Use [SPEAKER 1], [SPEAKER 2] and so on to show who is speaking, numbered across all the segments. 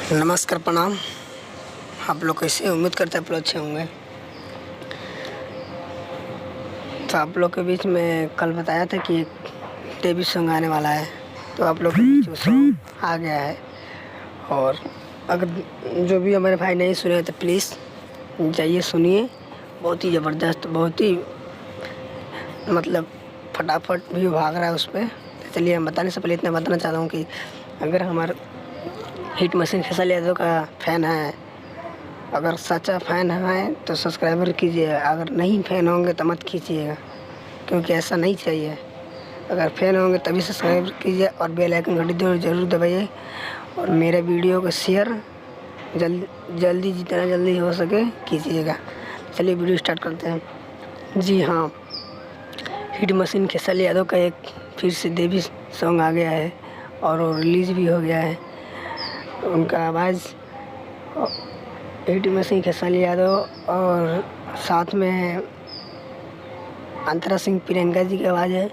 [SPEAKER 1] नमस्कार, प्रणाम। आप लोग कैसे? उम्मीद करते हैं आप लोग अच्छे होंगे। तो आप लोग के बीच में कल बताया था कि एक देवी सॉन्ग आने वाला है, तो आप लोग के बीच वो सॉन्ग आ गया है। और अगर जो भी हमारे भाई नहीं सुने तो प्लीज़ जाइए सुनिए। बहुत ही ज़बरदस्त, बहुत ही मतलब फटाफट भी भाग रहा है उस पर। तो चलिए, हम बताने से पहले इतना बताना चाहता हूँ कि अगर हमारे हिट मशीन खेसारी यादव का फ़ैन है, अगर सच्चा फ़ैन है तो सब्सक्राइबर कीजिए, अगर नहीं फ़ैन होंगे तो मत कीजिएगा, क्योंकि ऐसा नहीं चाहिए। अगर फ़ैन होंगे तभी सब्सक्राइब कीजिए और बेल आइकन घंटी ज़रूर दबाइए और मेरे वीडियो को शेयर जल्दी जितना जल्दी हो सके कीजिएगा। चलिए वीडियो स्टार्ट करते हैं। जी हाँ, हिट मशीन खेसारी यादव का एक फिर से देवी सॉन्ग आ गया है और वो रिलीज़ भी हो गया है। उनका आवाज़ हिट मशीन खेसारी यादव और साथ में अंतरा सिंह प्रियंका जी की आवाज़ है।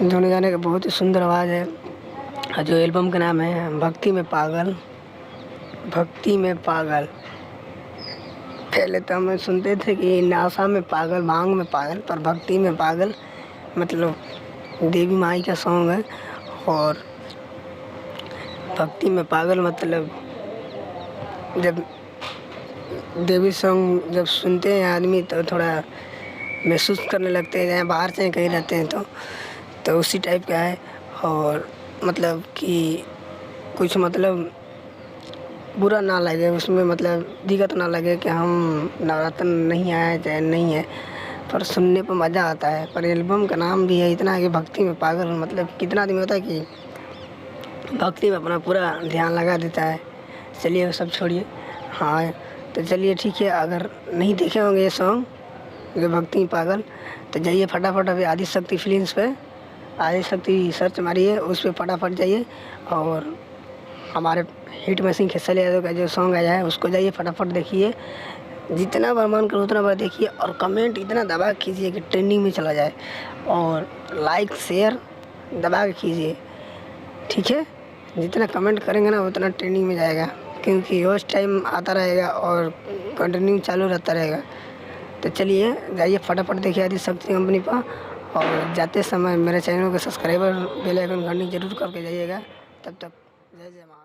[SPEAKER 1] दोनों जाने का बहुत ही सुंदर आवाज़ है। और जो एल्बम का नाम है भक्ति में पागल। भक्ति में पागल, पहले तो हम सुनते थे कि नासा में पागल, भांग में पागल, पर भक्ति में पागल मतलब देवी माई का सॉन्ग है। और भक्ति में पागल मतलब जब देवी सॉन्ग जब सुनते हैं आदमी तो थोड़ा महसूस करने लगते हैं, जहाँ बाहर से कहीं रहते हैं तो उसी टाइप का है। और मतलब कि कुछ मतलब बुरा ना लगे उसमें, मतलब दिक्कत ना लगे कि हम नवरात्र नहीं आए चाहे नहीं है, पर सुनने पर मज़ा आता है। पर एल्बम का नाम भी है इतना कि भक्ति में पागल, मतलब कितना आदमी होता है कि भक्ति में अपना पूरा ध्यान लगा देता है। चलिए वो सब छोड़िए। हाँ, तो चलिए ठीक है, अगर नहीं देखे होंगे ये सॉन्ग ये भक्ति में पागल तो जाइए फटाफट अभी आदिशक्ति फिल्म्स पे, आदिशक्ति सर्च मारिए, उस पर फटाफट जाइए और हमारे हिट मशीन खेसारी यादव का जो सॉन्ग आया है उसको जाइए फटाफट देखिए। जितना बार मन करो उतना बार देखिए और कमेंट इतना दबा कीजिए कि ट्रेंडिंग में चला जाए, और लाइक शेयर दबा के कीजिए, ठीक है। जितना कमेंट करेंगे ना उतना ट्रेंडिंग में जाएगा, क्योंकि रोज टाइम आता रहेगा और कंटिन्यू चालू रहता रहेगा। तो चलिए जाइए फटाफट देखिए आदिशक्ति कंपनी पर, और जाते समय मेरे चैनल को सब्सक्राइबर बेल आइकन घंटी जरूर करके जाइएगा। तब तक जय जय माँ।